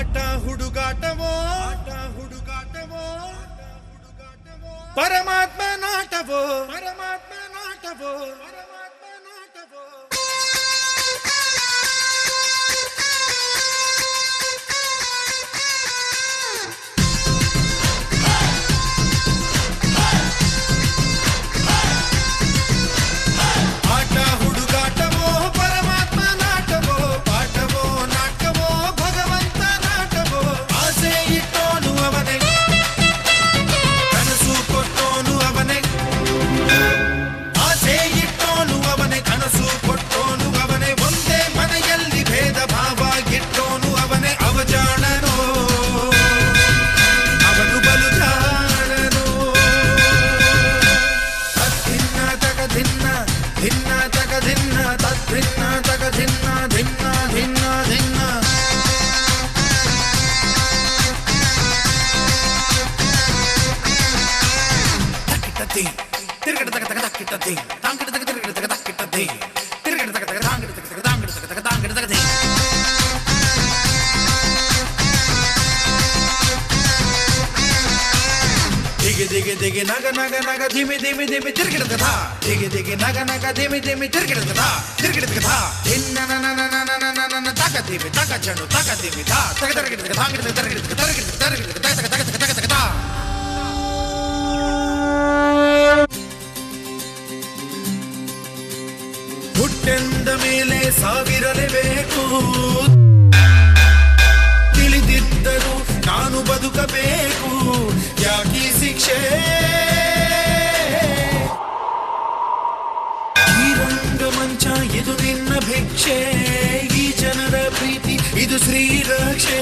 ಆಟ ಹುಡುಗಾಟವೋ ಪರಮಾತ್ಮ ನಾಟವೋ ದಿಗಿ ನಗ ನಗ ನಗ ಧಿಮಿ ಧಿಮಿ ಧಿಮಿ ತಿರುಗಿಡದ ದಿಗಿ ದಿಗಿ ನಗ ನಗ ಧಿಮಿ ಧಿಮಿ ತಿರುಗಿಡದ ಧಿನ್ನ ನನ ನನ ನನ ನನ ತಕ ಧಿಮಿ ತಕ ಚಂಡು ತಕ ಧಿಮಿ ಧಾ ತಕ ತರಗಿಡದ ಧಾಂಗಿಡದ ತರಗಿಡದ ತರಗಿಡದ ತರಗಿಡದ ತಕ ತಕ ತಕ ತಕ ತಕ ಧಾ ಹುಟ್ಟೆಂದ ಮೇಲೆ ಸಾವಿರಲೇಬೇಕು ತಿಳಿದಿದ್ದರೂ ನಾನು ಬದುಕಬೇಕು ಯಾಕೀ ಶಿಕ್ಷೆ ಈ ರಂಗಮಂಚ ಇದು ನಿನ್ನ ಭಿಕ್ಷೆ ಈ ಜನರ ಪ್ರೀತಿ ಇದು ಶ್ರೀರಕ್ಷೆ